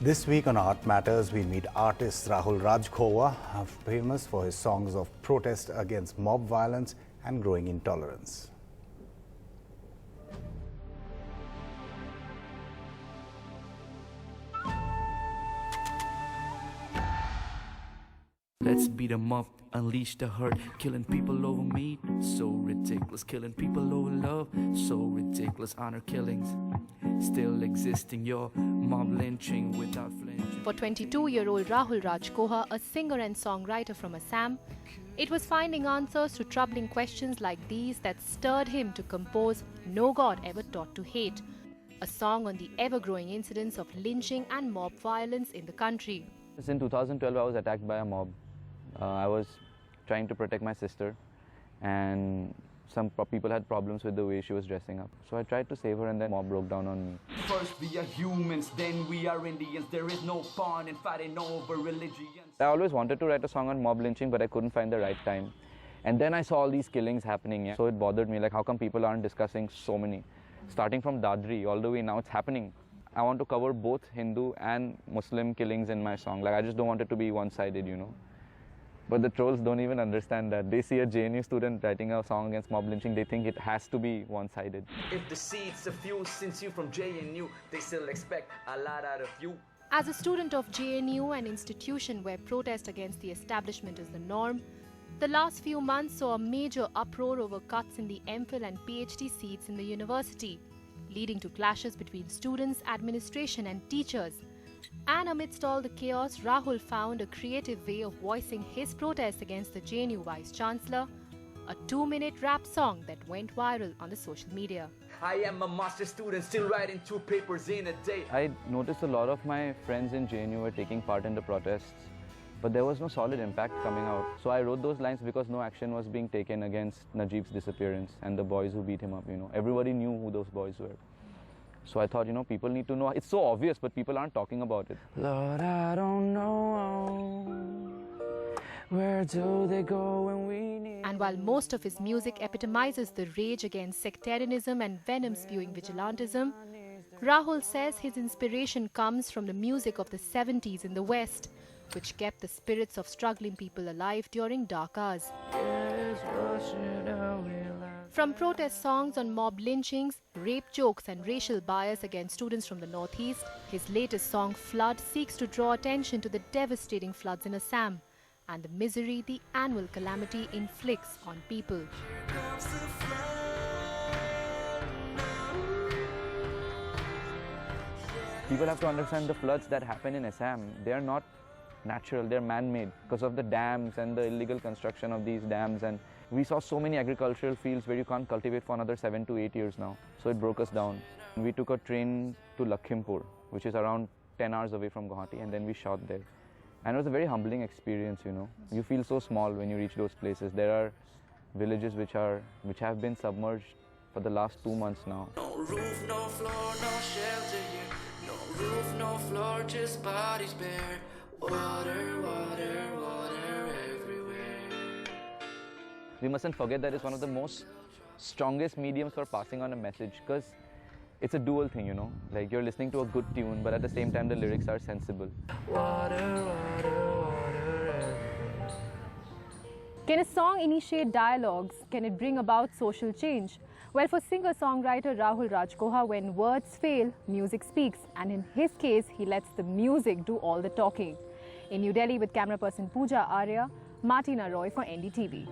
This week on Art Matters, we meet artist Rahul Rajkhowa, famous for his songs of protest against mob violence and growing intolerance. Let's beat 'em up, unleash the hurt, killing people over meat, so ridiculous. Killing people over love, so ridiculous. Honor killings, still existing. Your mob lynching without flinching. For 22-year-old Rahul Rajkhowa, a singer and songwriter from Assam, it was finding answers to troubling questions like these that stirred him to compose No God Ever Taught to Hate, a song on the ever-growing incidents of lynching and mob violence in the country. In 2012, I was attacked by a mob. I was trying to protect my sister, and some people had problems with the way she was dressing up. So I tried to save her, and then mob broke down on me. First we are humans, then we are Indians. There is no fun in fighting over religions. I always wanted to write a song on mob lynching, but I couldn't find the right time. And then I saw all these killings happening, so it bothered me, like how come people aren't discussing so many? Starting from Dadri, all the way now it's happening. I want to cover both Hindu and Muslim killings in my song. Like I just don't want it to be one-sided, But the trolls don't even understand that. They see a JNU student writing a song against mob lynching, they think it has to be one-sided. If the seeds are few, since you from JNU, they still expect a lot out of you. As a student of JNU, an institution where protest against the establishment is the norm, the last few months saw a major uproar over cuts in the MPhil and PhD seats in the university, leading to clashes between students, administration and teachers. And amidst all the chaos, Rahul found a creative way of voicing his protest against the JNU Vice-Chancellor, a 2-minute rap song that went viral on the social media. I am a master student, still writing 2 papers in a day. I noticed a lot of my friends in JNU were taking part in the protests, but there was no solid impact coming out. So I wrote those lines because no action was being taken against Najib's disappearance and the boys who beat him up, Everybody knew who those boys were. So I thought, people need to know. It's so obvious, but people aren't talking about it. Lord, I don't know, where do they go when we need... And while most of his music epitomizes the rage against sectarianism and venom-spewing vigilantism, Rahul says his inspiration comes from the music of the 70s in the West, which kept the spirits of struggling people alive during dark hours. From protest songs on mob lynchings, rape jokes and racial bias against students from the Northeast, his latest song Flood seeks to draw attention to the devastating floods in Assam and the misery the annual calamity inflicts on people. People have to understand the floods that happen in Assam. They are not natural, they're man-made because of the dams and the illegal construction of these dams. And we saw so many agricultural fields where you can't cultivate for another 7 to 8 years now. So it broke us down. We took a train to Lakhimpur, which is around 10 hours away from Guwahati, and then we shot there. And it was a very humbling experience, You feel so small when you reach those places. There are villages which have been submerged for the last 2 months now. No roof, no floor, no shelter here. No roof, no floor, just bodies bare. Water, water, water everywhere. We mustn't forget that it's one of the most strongest mediums for passing on a message, because it's a dual thing, Like you're listening to a good tune, but at the same time the lyrics are sensible. Water, water, water everywhere. Can a song initiate dialogues? Can it bring about social change? Well, for singer-songwriter Rahul Rajkhowa, when words fail, music speaks. And in his case, he lets the music do all the talking. In New Delhi with camera person Pooja Arya, Martina Roy for NDTV.